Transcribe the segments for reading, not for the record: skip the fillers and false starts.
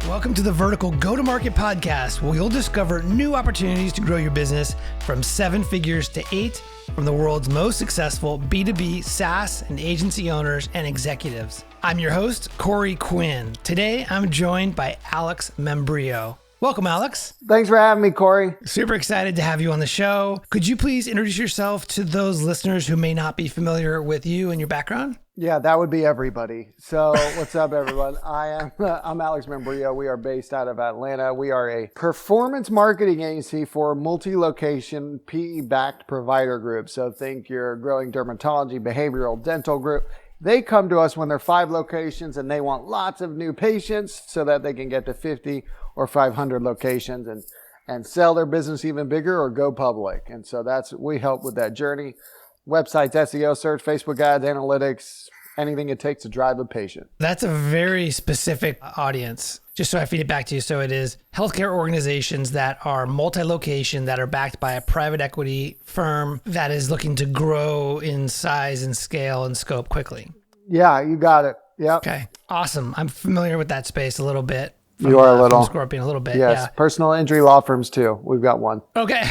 Welcome to the Vertical Go-to-Market Podcast, where you'll discover new opportunities to grow your business from 7 figures to 8 from the world's most successful B2B SaaS and agency owners and executives. I'm your host, Corey Quinn. Today, I'm joined by Alex Membrillo. Welcome, Alex. Thanks for having me, Corey. Super excited to have you on the show. Could you please introduce yourself to those listeners who may not be familiar with you and your background? Yeah, that would be everybody. So what's up, everyone? I'm Alex Membrillo. We are based out of Atlanta. We are a performance marketing agency for multi-location PE-backed provider group. So think your growing dermatology, behavioral, dental group. They come to us when they're 5 locations and they want lots of new patients so that they can get to 50 or 500 locations and sell their business even bigger or go public. And so we help with that journey. Websites, SEO, search, Facebook ads, analytics, anything it takes to drive a patient. That's a very specific audience. Just so I feed it back to you. So it is healthcare organizations that are multi-location, that are backed by a private equity firm that is looking to grow in size and scale and scope quickly. Yeah, you got it. Yeah. Okay. Awesome. I'm familiar with that space a little bit. You are a little. From Scorpion, a little bit. Yes. Yeah. Personal injury law firms too. We've got one. Okay.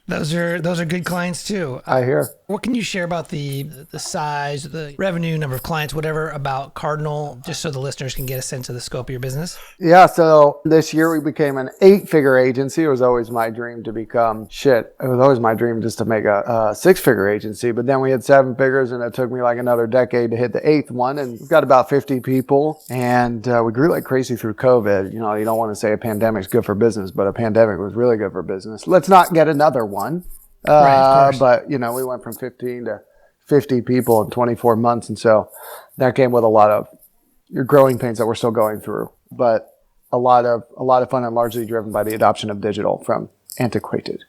Those are good clients too. I hear. What can you share about the size, the revenue, number of clients, whatever about Cardinal, just so the listeners can get a sense of the scope of your business? Yeah, so this year we became an 8-figure agency. It was always my dream to become It was always my dream just to make a 6-figure agency, but then we had 7 figures and it took me like another decade to hit the 8th one. And we've got about 50 people and we grew like crazy through COVID. You know, you don't want to say a pandemic's good for business, but a pandemic was really good for business. Let's not get another one. Right, but, you know, we went from 15 to 50 people in 24 months. And so that came with a lot of your growing pains that we're still going through, but a lot of fun and largely driven by the adoption of digital from antiquated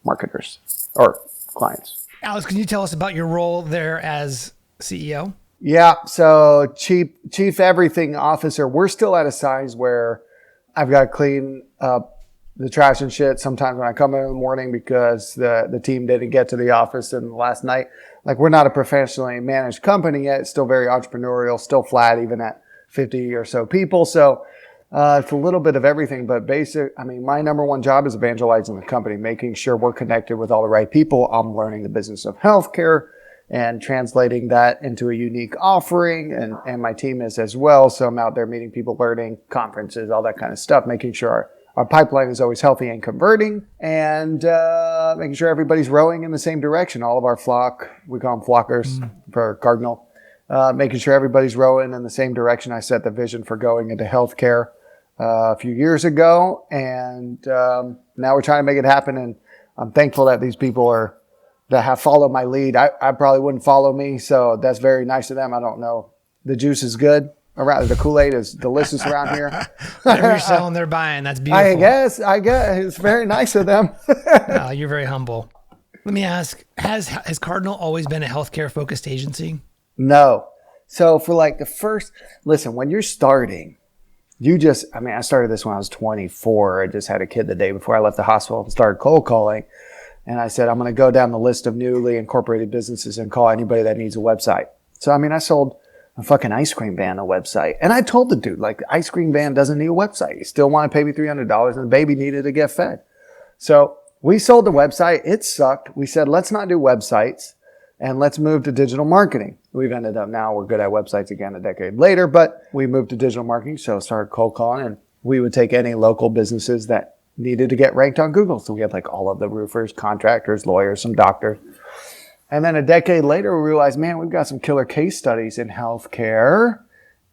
marketers or clients. Alex, can you tell us about your role there as CEO? Yeah. So chief everything officer, we're still at a size where I've got to clean up the trash and shit sometimes when I come in the morning because the team didn't get to the office in the last night. Like, we're not a professionally managed company yet. It's still very entrepreneurial, still flat even at 50 or so people. So it's a little bit of everything, but my number one job is evangelizing the company, making sure we're connected with all the right people. I'm learning the business of healthcare and translating that into a unique offering, and my team is as well. So I'm out there meeting people, learning, conferences, all that kind of stuff, making sure our pipeline is always healthy and converting, and making sure everybody's rowing in the same direction. All of our flock, we call them flockers for Cardinal, making sure everybody's rowing in the same direction. I set the vision for going into healthcare a few years ago, and now we're trying to make it happen. And I'm thankful that these people that have followed my lead. I probably wouldn't follow me, so that's very nice of them. I don't know. The juice is good. The Kool-Aid is delicious around here. Whatever you're selling, they're buying. That's beautiful. I guess. It's very nice of them. You're very humble. Let me ask, has Cardinal always been a healthcare-focused agency? No. So for like when you're starting, I started this when I was 24. I just had a kid the day before I left the hospital and started cold calling. And I said, I'm going to go down the list of newly incorporated businesses and call anybody that needs a website. So, I sold a fucking ice cream van a website. And I told the dude, like, the ice cream van doesn't need a website. You still want to pay me $300 and the baby needed to get fed. So we sold the website. It sucked. We said, let's not do websites and let's move to digital marketing. We've ended up now, we're good at websites again a decade later, but we moved to digital marketing. So started cold calling, and we would take any local businesses that needed to get ranked on Google. So we had like all of the roofers, contractors, lawyers, some doctors. And then a decade later, we realized, man, we've got some killer case studies in healthcare,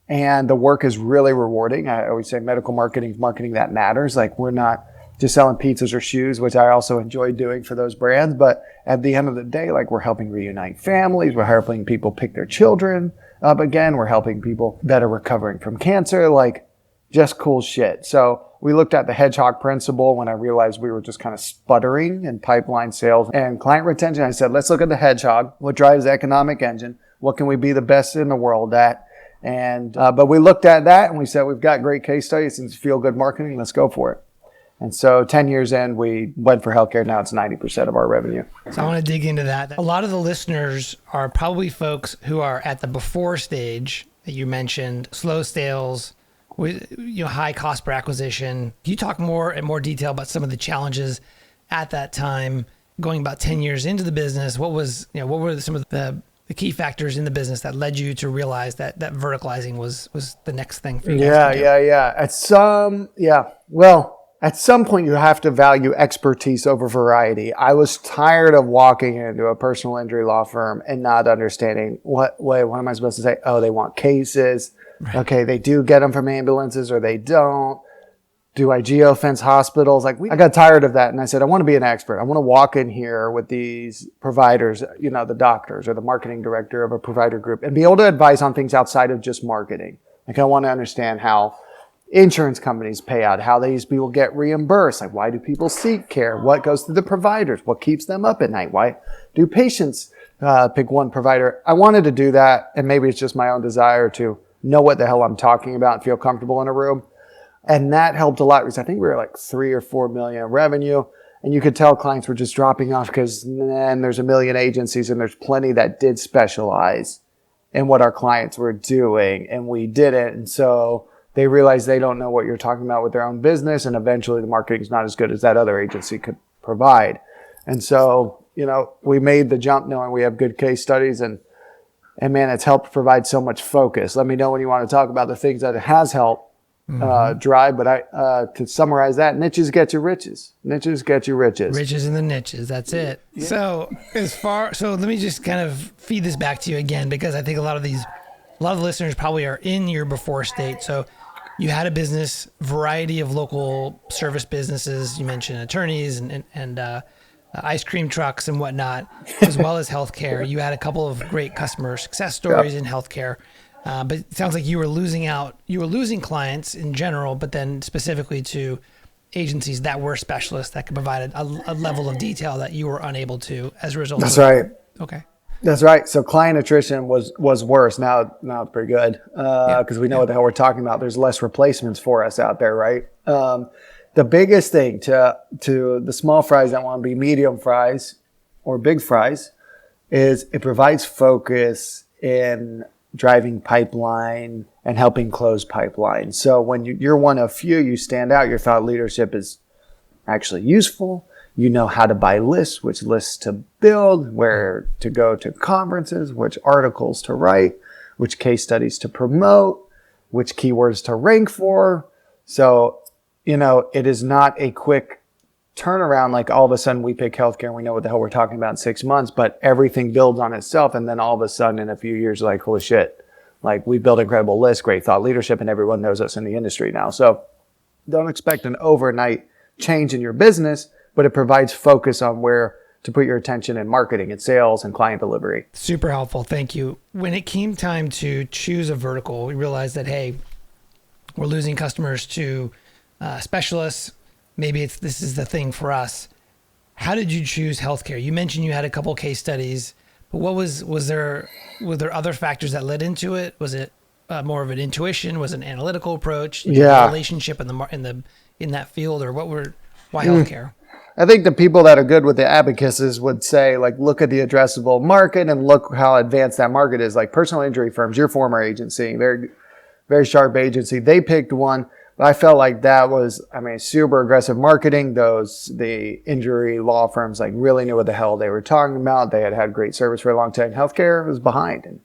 and the work is really rewarding. I always say medical marketing is marketing that matters. Like, we're not just selling pizzas or shoes, which I also enjoy doing for those brands. But at the end of the day, like, we're helping reunite families. We're helping people pick their children up again. We're helping people that are recovering from cancer, like, just cool shit. So we looked at the hedgehog principle when I realized we were just kind of sputtering in pipeline sales and client retention. I said, let's look at the hedgehog. What drives the economic engine? What can we be the best in the world at? And but we looked at that and we said, we've got great case studies and feel good marketing. Let's go for it. And so 10 years in, we went for healthcare. Now it's 90% of our revenue. So I want to dig into that. A lot of the listeners are probably folks who are at the before stage You mentioned slow sales with high cost per acquisition. Can you talk more in more detail about some of the challenges at that time, going about 10 years into the business? What were some of the key factors in the business that led you to realize that verticalizing was the next thing for you guys to do? At some point you have to value expertise over variety. I was tired of walking into a personal injury law firm and not understanding what am I supposed to say? Oh, they want cases. Right. Okay, they do get them from ambulances or they don't. Do I geofence hospitals? I got tired of that. And I said, I want to be an expert. I want to walk in here with these providers, the doctors or the marketing director of a provider group and be able to advise on things outside of just marketing. I want to understand how insurance companies pay out, how these people get reimbursed. Why do people seek care? What goes to the providers? What keeps them up at night? Why do patients pick one provider? I wanted to do that. And maybe it's just my own desire to know what the hell I'm talking about and feel comfortable in a room. And that helped a lot because I think we were 3 or 4 million in revenue. And you could tell clients were just dropping off because then there's a million agencies and there's plenty that did specialize in what our clients were doing and we didn't. And so they realize they don't know what you're talking about with their own business. And eventually the marketing's not as good as that other agency could provide. And so, we made the jump knowing we have good case studies and man, it's helped provide so much focus. Let me know when you want to talk about the things that it has helped drive, but to summarize that, niches get you riches. Niches get you riches. Riches in the niches. That's it. Yeah. So let me just kind of feed this back to you again, because I think a lot of the listeners probably are in your before state. So you had a business, variety of local service businesses. You mentioned attorneys and ice cream trucks and whatnot, as well as healthcare. You had a couple of great customer success stories in healthcare. But it sounds like you were losing clients in general, but then specifically to agencies that were specialists that could provide a level of detail that you were unable to as a result. That's right. Okay. That's right. So client attrition was worse. Now it's pretty good because we know what the hell we're talking about. There's less replacements for us out there, right? The biggest thing to the small fries that want to be medium fries or big fries is it provides focus in driving pipeline and helping close pipeline. So when you're one of few, you stand out. Your thought leadership is actually useful. You know how to buy lists, which lists to build, where to go to conferences, which articles to write, which case studies to promote, which keywords to rank for. So, it is not a quick turnaround like all of a sudden we pick healthcare and we know what the hell we're talking about in 6 months, but everything builds on itself. And then all of a sudden in a few years, holy shit, we build incredible lists, great thought leadership, and everyone knows us in the industry now. So don't expect an overnight change in your business, but it provides focus on where to put your attention in marketing and sales and client delivery. Super helpful. Thank you. When it came time to choose a vertical, we realized that, hey, we're losing customers to specialists. Maybe this is the thing for us. How did you choose healthcare? You mentioned you had a couple case studies, but were there other factors that led into it? Was it more of an intuition? Was it an analytical approach? A relationship in that field, or why healthcare? I think the people that are good with the abacuses would say, look at the addressable market and look how advanced that market is. Personal injury firms, your former agency, very, very sharp agency. They picked one. But I felt like that was, super aggressive marketing. The injury law firms really knew what the hell they were talking about. They had great service for a long time. Healthcare was behind, and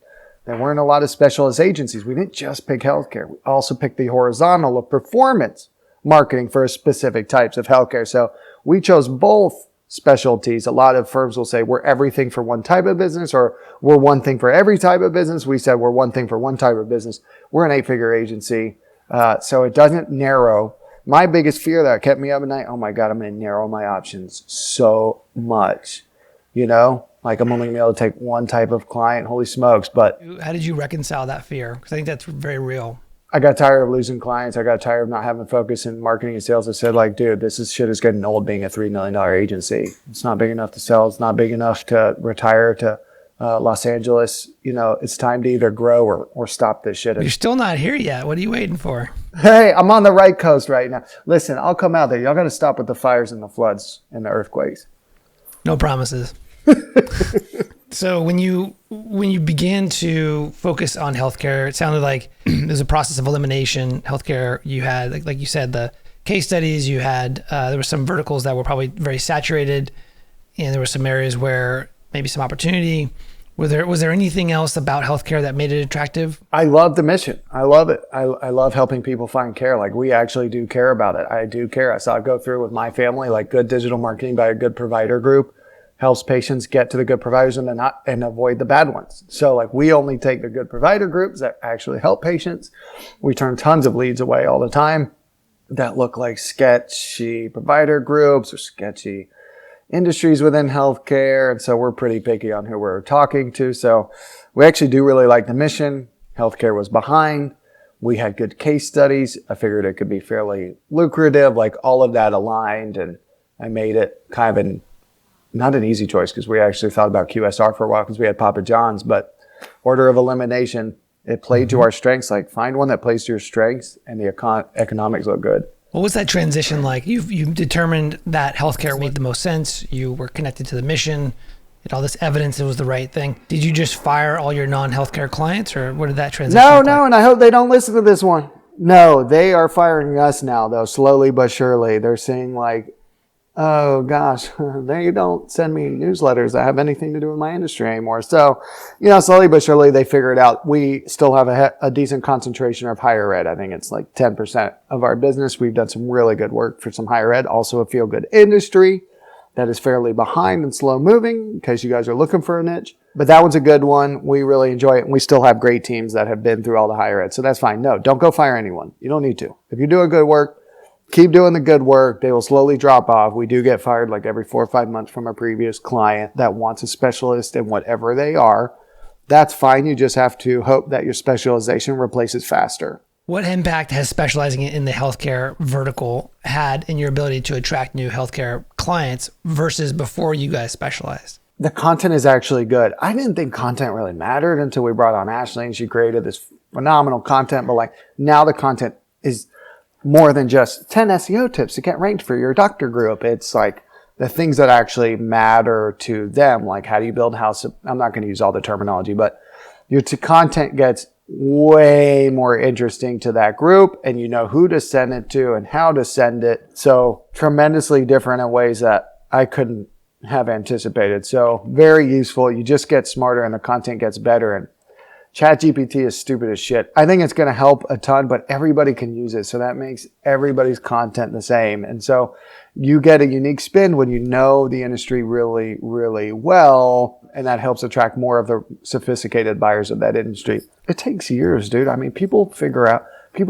there weren't a lot of specialist agencies. We didn't just pick healthcare. We also picked the horizontal of performance marketing for specific types of healthcare. So we chose both specialties. A lot of firms will say we're everything for one type of business, or we're one thing for every type of business. We said we're one thing for one type of business. We're an 8-figure agency. So it doesn't narrow. My biggest fear that kept me up at night, oh my God, I'm going to narrow my options so much. I'm only going to be able to take one type of client. Holy smokes. But how did you reconcile that fear? Because I think that's very real. I got tired of losing clients. I got tired of not having focus in marketing and sales. I said, dude, shit is getting old being a $3 million agency. It's not big enough to sell. It's not big enough to retire to Los Angeles. It's time to either grow or stop this shit. You're still not here yet. What are you waiting for? Hey, I'm on the right coast right now. Listen, I'll come out there. Y'all got to stop with the fires and the floods and the earthquakes. No promises. So when you began to focus on healthcare, it sounded like there's a process of elimination. Healthcare, you had like you said, the case studies. You had there were some verticals that were probably very saturated, and there were some areas where maybe some opportunity. Was there anything else about healthcare that made it attractive? I love the mission. I love it. I love helping people find care. Like, we actually do care about it. I do care. I saw it go through with my family. Like, good digital marketing by a good provider group helps patients get to the good providers and avoid the bad ones. So like, we only take the good provider groups that actually help patients. We turn tons of leads away all the time that look like sketchy provider groups or sketchy industries within healthcare. And so we're pretty picky on who we're talking to. So we actually do really like the mission. Healthcare was behind. We had good case studies. I figured it could be fairly lucrative, like all of that aligned. And I made it kind of not an easy choice, because we actually thought about QSR for a while because we had Papa John's, but order of elimination, it played to our strengths. Like, find one that plays to your strengths, and the economics look good. What was that transition like? You determined that healthcare made the most sense. You were connected to the mission, had all this evidence it was the right thing. Did you just fire all your non-healthcare clients, or what did that transition look like? And I hope they don't listen to this one. No, they are firing us now, though, slowly but surely. They're saying like, oh gosh, they don't send me newsletters that have anything to do with my industry anymore. So, slowly but surely they figure it out. We still have a decent concentration of higher ed. I think it's like 10% of our business. We've done some really good work for some higher ed, also a feel-good industry that is fairly behind and slow moving, in case you guys are looking for a niche. But that one's a good one. We really enjoy it. And we still have great teams that have been through all the higher ed. So that's fine. No, don't go fire anyone. You don't need to. If you're doing good work, keep doing the good work. They will slowly drop off. We do get fired like every 4 or 5 months from a previous client that wants a specialist in whatever they are. That's fine. You just have to hope that your specialization replaces faster. What impact has specializing in the healthcare vertical had in your ability to attract new healthcare clients versus before you guys specialized? The content is actually good. I didn't think content really mattered until we brought on Ashley, and she created this phenomenal content. But like, now the content is more than just 10 SEO tips to get ranked for your doctor group. It's like the things that actually matter to them. Like, how do you build house? I'm not going to use all the terminology, but your content gets way more interesting to that group, and you know who to send it to and how to send it. So tremendously different in ways that I couldn't have anticipated. So very useful. You just get smarter and the content gets better. And ChatGPT is stupid as shit. I think it's going to help a ton, but everybody can use it. So that makes everybody's content the same. And so you get a unique spin when you know the industry really, really well. And that helps attract more of the sophisticated buyers of that industry. It takes years, dude. I mean, people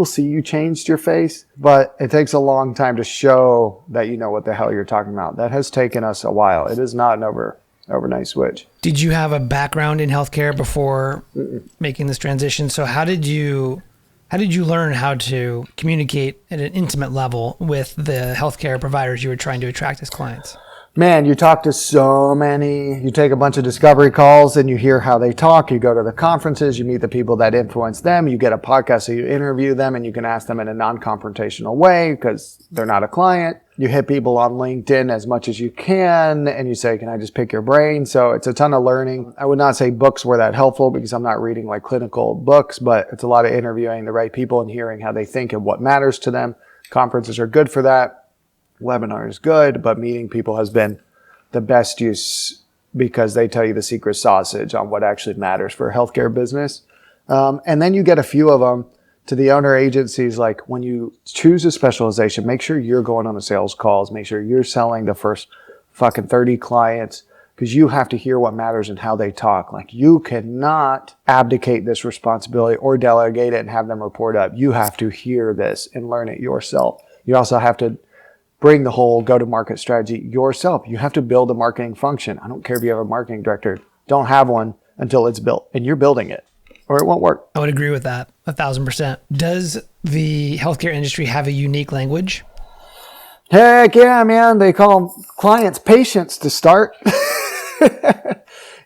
see you changed your face, but it takes a long time to show that you know what the hell you're talking about. That has taken us a while. It is not an overnight switch. Did you have a background in healthcare before making this transition? So how did you learn how to communicate at an intimate level with the healthcare providers you were trying to attract as clients? Man, you talk to so many. You take a bunch of discovery calls and you hear how they talk. You go to the conferences, you meet the people that influence them. You get a podcast, so you interview them and you can ask them in a non-confrontational way because they're not a client. You hit people on LinkedIn as much as you can and you say, can I just pick your brain? So it's a ton of learning. I would not say books were that helpful because I'm not reading like clinical books, but it's a lot of interviewing the right people and hearing how they think and what matters to them. Conferences are good for that. Webinar is good, but meeting people has been the best use because they tell you the secret sausage on what actually matters for a healthcare business. And then you get a few of them to the owner agencies. Like, when you choose a specialization, make sure you're going on the sales calls. Make sure you're selling the first fucking 30 clients because you have to hear what matters and how they talk. Like, you cannot abdicate this responsibility or delegate it and have them report up. You have to hear this and learn it yourself. You also have to bring the whole go-to-market strategy yourself. You have to build a marketing function. I don't care if you have a marketing director. Don't have one until it's built, and you're building it, or it won't work. I would agree with that 1,000%. Does the healthcare industry have a unique language? Heck yeah, man. They call them clients patients to start.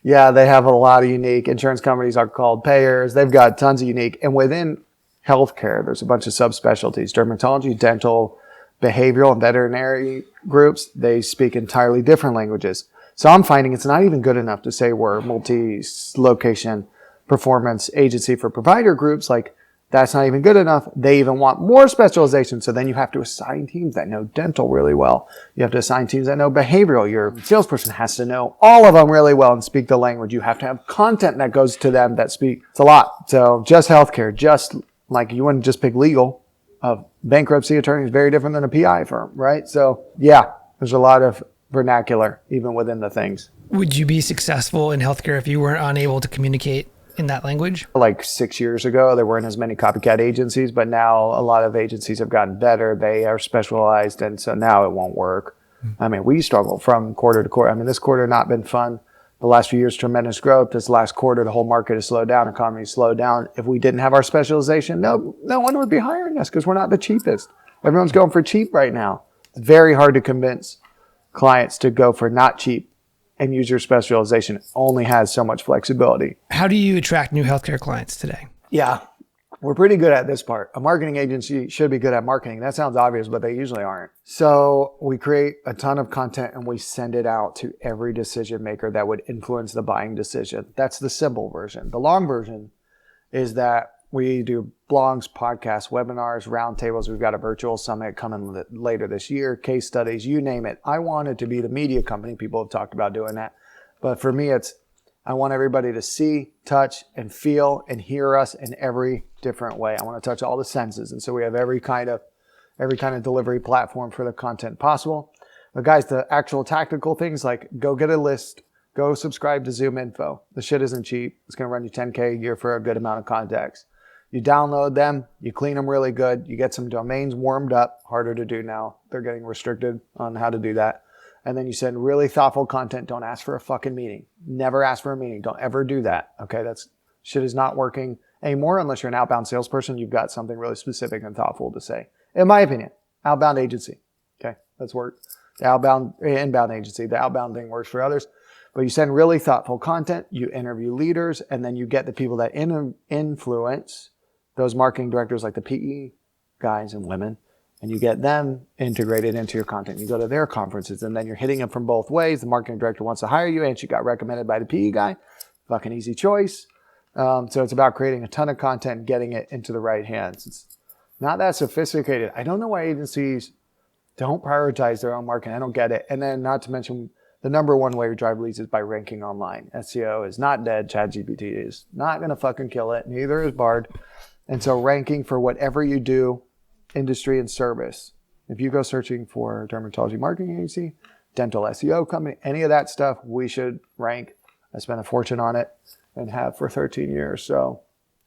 Yeah, they have a lot of unique. Insurance companies are called payers. They've got tons of unique. And within healthcare, there's a bunch of subspecialties: dermatology, dental, behavioral, and veterinary groups. They speak entirely different languages. So I'm finding it's not even good enough to say we're multi-location performance agency for provider groups. Like, that's not even good enough. They even want more specialization. So then you have to assign teams that know dental really well. You have to assign teams that know behavioral. Your salesperson has to know all of them really well and speak the language. You have to have content that goes to them that speak. It's a lot. So just healthcare, just like you wouldn't just pick legal. A bankruptcy attorney is very different than a PI firm, right? So yeah, there's a lot of vernacular even within the things. Would you be successful in healthcare if you weren't unable to communicate in that language? Like 6 years ago, there weren't as many copycat agencies, but now a lot of agencies have gotten better. They are specialized, and so now it won't work. I mean, we struggle from quarter to quarter. I mean, this quarter not been fun. The last few years, tremendous growth. This last quarter, the whole market has slowed down. Economy has slowed down. If we didn't have our specialization, no one would be hiring us because we're not the cheapest. Everyone's going for cheap right now. It's very hard to convince clients to go for not cheap and use your specialization. It only has so much flexibility. How do you attract new healthcare clients today? Yeah, we're pretty good at this part. A marketing agency should be good at marketing. That sounds obvious, but they usually aren't. So we create a ton of content and we send it out to every decision maker that would influence the buying decision. That's the simple version. The long version is that we do blogs, podcasts, webinars, roundtables. We've got a virtual summit coming later this year, case studies, you name it. I want it to be the media company. People have talked about doing that. But for me, I want everybody to see, touch, and feel and hear us in every different way. I want to touch all the senses. And so we have every kind of delivery platform for the content possible. But guys, the actual tactical things like go get a list, go subscribe to Zoom Info. The shit isn't cheap. It's going to run you $10K a year for a good amount of contacts. You download them, you clean them really good, you get some domains warmed up, harder to do now. They're getting restricted on how to do that. And then you send really thoughtful content. Don't ask for a fucking meeting. Never ask for a meeting. Don't ever do that. Okay, that's shit is not working anymore unless you're an outbound salesperson. You've got something really specific and thoughtful to say. In my opinion, outbound agency. Okay, that's work. Inbound agency. The outbound thing works for others. But you send really thoughtful content. You interview leaders, and then you get the people that influence those marketing directors, like the PE guys and women. And you get them integrated into your content. You go to their conferences, and then you're hitting them from both ways. The marketing director wants to hire you, and she got recommended by the PE guy. Fucking easy choice. So it's about creating a ton of content and getting it into the right hands. It's not that sophisticated. I don't know why agencies don't prioritize their own marketing. I don't get it. And then not to mention, the number one way to drive leads is by ranking online. SEO is not dead. ChatGPT is not going to fucking kill it. Neither is Bard. And so ranking for whatever you do, industry and service. If you go searching for dermatology marketing agency, dental SEO company, any of that stuff, we should rank. I spent a fortune on it and have for 13 years. So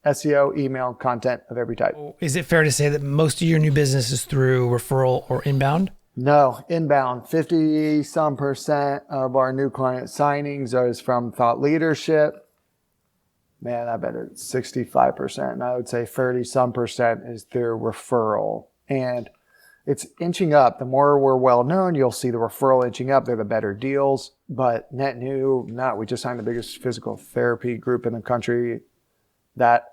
SEO, email, content of every type. Is it fair to say that most of your new business is through referral or inbound? No, inbound. 50% of our new client signings is from thought leadership. Man, I bet it's 65%. And I would say 30% is through referral. And it's inching up. The more we're well known, you'll see the referral inching up. They're the better deals. But net new, we just signed the biggest physical therapy group in the country. That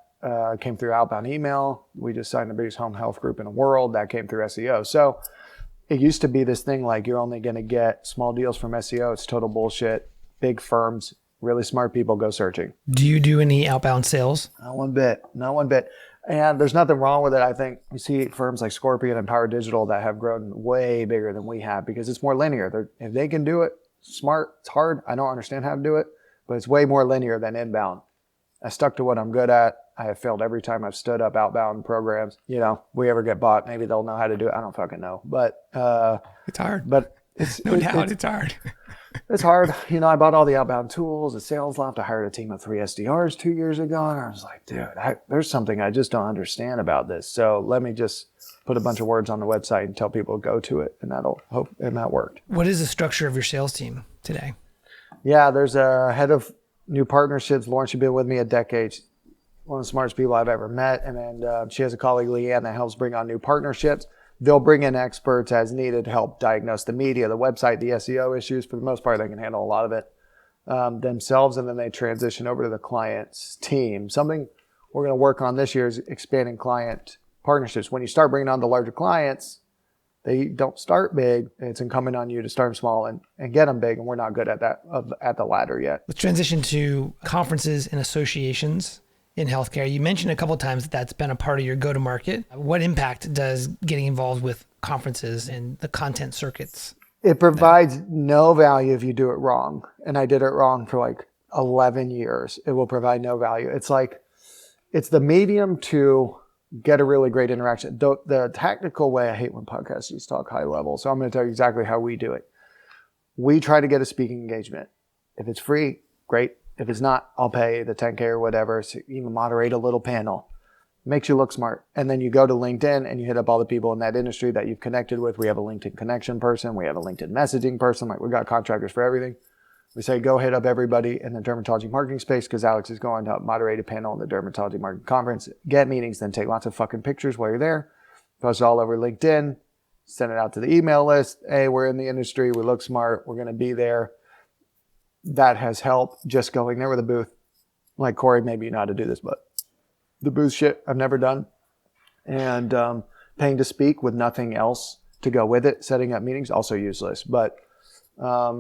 came through outbound email. We just signed the biggest home health group in the world. That came through SEO. So it used to be this thing like you're only going to get small deals from SEO. It's total bullshit. Big firms, really smart people go searching. Do you do any outbound sales? Not one bit. And there's nothing wrong with it. I think you see firms like Scorpion and Power Digital that have grown way bigger than we have because it's more linear. If they can do it, smart. It's hard. I don't understand how to do it, but it's way more linear than inbound. I stuck to what I'm good at. I have failed every time I've stood up outbound programs. We ever get bought, maybe they'll know how to do it. I don't fucking know. But it's hard. But it's it's hard. It's hard. I bought all the outbound tools, the sales loft. I hired a team of 3 SDRs 2 years ago. And I was like, dude, there's something I just don't understand about this. So let me just put a bunch of words on the website and tell people to go to it. And that worked. What is the structure of your sales team today? Yeah, there's a head of new partnerships. Lauren, she's been with me a decade. She's one of the smartest people I've ever met. And then she has a colleague, Leanne, that helps bring on new partnerships. They'll bring in experts as needed to help diagnose the media, the website, the SEO issues. For the most part, they can handle a lot of it themselves, and then they transition over to the client's team. Something we're going to work on this year is expanding client partnerships. When you start bringing on the larger clients, They don't start big. It's incumbent on you to start small and get them big. And we're not good at that, at the ladder yet. Let's transition to conferences and associations in healthcare. You mentioned a couple of times that that's been a part of your go-to-market. What impact does getting involved with conferences and the content circuits? It provides no value if you do it wrong. And I did it wrong for like 11 years. It will provide no value. It's the medium to get a really great interaction. The tactical way, I hate when podcasts just talk high level. So I'm going to tell you exactly how we do it. We try to get a speaking engagement. If it's free, great. If it's not, I'll pay the 10K or whatever. So even moderate a little panel. Makes you look smart. And then you go to LinkedIn and you hit up all the people in that industry that you've connected with. We have a LinkedIn connection person. We have a LinkedIn messaging person. Like, we got contractors for everything. We say, go hit up everybody in the dermatology marketing space because Alex is going to moderate a panel in the dermatology marketing conference. Get meetings, then take lots of fucking pictures while you're there. Post it all over LinkedIn. Send it out to the email list. Hey, we're in the industry. We look smart. We're going to be there. That has helped, just going there with a booth. Like, Corey, maybe you know how to do this, but the booth shit I've never done. And paying to speak with nothing else to go with it. Setting up meetings, also useless. But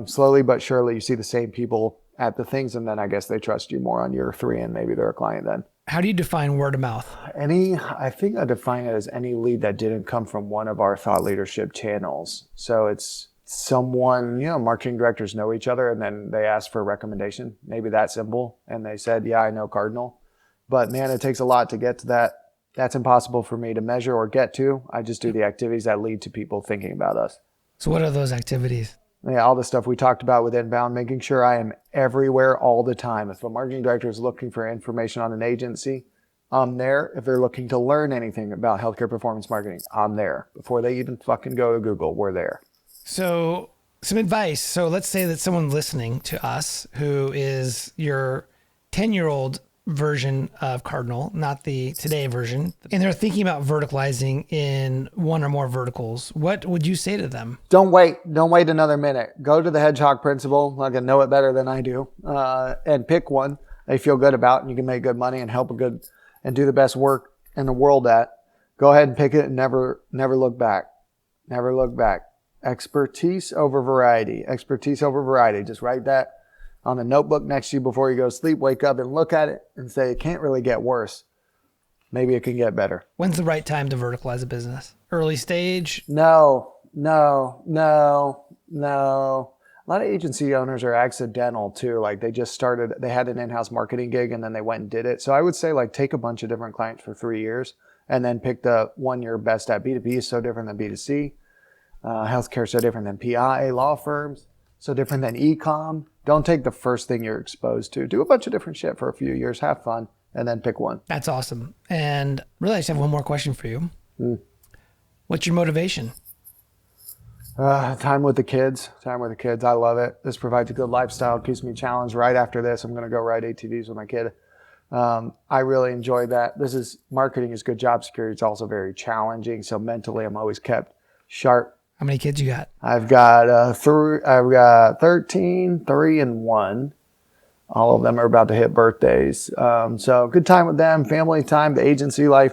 slowly but surely you see the same people at the things, and then I guess they trust you more on year 3 and maybe they're a client then. How do you define word of mouth? I think I define it as any lead that didn't come from one of our thought leadership channels. So it's someone, marketing directors know each other and then they ask for a recommendation, maybe that simple. And they said, yeah, I know Cardinal. But man, it takes a lot to get to that. That's impossible for me to measure or get to. I just do the activities that lead to people thinking about us. So what are those activities? Yeah, all the stuff we talked about with inbound, making sure I am everywhere all the time. If a marketing director is looking for information on an agency, I'm there. If they're looking to learn anything about healthcare performance marketing, I'm there. Before they even fucking go to Google, we're there. So some advice. So let's say that someone listening to us who is your 10-year-old version of Cardinal, not the today version, and they're thinking about verticalizing in one or more verticals, what would you say to them? Don't wait another minute. Go to the hedgehog principle. Like, I know it better than I do, and pick one they feel good about and you can make good money and help and do the best work in the world at. Go ahead and pick it and never look back. Never look back. Expertise over variety. Just write that on the notebook next to you before you go to sleep. Wake up and look at it and say, it can't really get worse. Maybe it can get better. When's the right time to verticalize a business? Early stage? No. A lot of agency owners are accidental too. Like, they just started, they had an in-house marketing gig and then they went and did it. So I would say, like, take a bunch of different clients for 3 years and then pick the one you're best at. B2B is so different than B2C. Healthcare is so different than PI, law firms, so different than e-com. Don't take the first thing you're exposed to. Do a bunch of different shit for a few years, have fun, and then pick one. That's awesome. And really, I just have one more question for you. What's your motivation? Time with the kids. I love it. This provides a good lifestyle. It keeps me challenged. Right after this, I'm going to go ride ATVs with my kid. I really enjoy that. Marketing is good job security. It's also very challenging. So mentally, I'm always kept sharp. How many kids you got? I've got 13, 3, and 1. All of them are about to hit birthdays. So good time with them, family time, the agency life.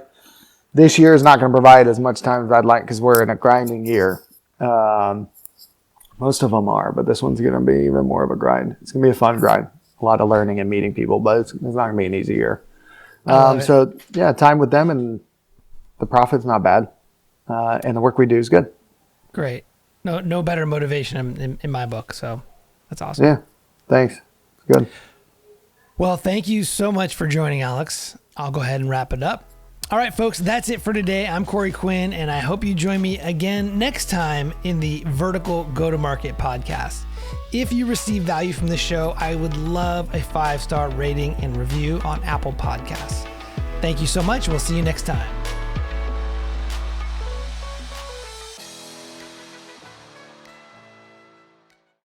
This year is not going to provide as much time as I'd like because we're in a grinding year. Most of them are, but this one's going to be even more of a grind. It's going to be a fun grind. A lot of learning and meeting people, but it's not going to be an easy year. So yeah, time with them, and the profit's not bad. And the work we do is good. Great. No better motivation in my book. So that's awesome. Yeah. Thanks. Good. Well, thank you so much for joining, Alex. I'll go ahead and wrap it up. All right, folks, that's it for today. I'm Corey Quinn, and I hope you join me again next time in the Vertical Go-to-Market podcast. If you receive value from this show, I would love a 5-star rating and review on Apple Podcasts. Thank you so much. We'll see you next time.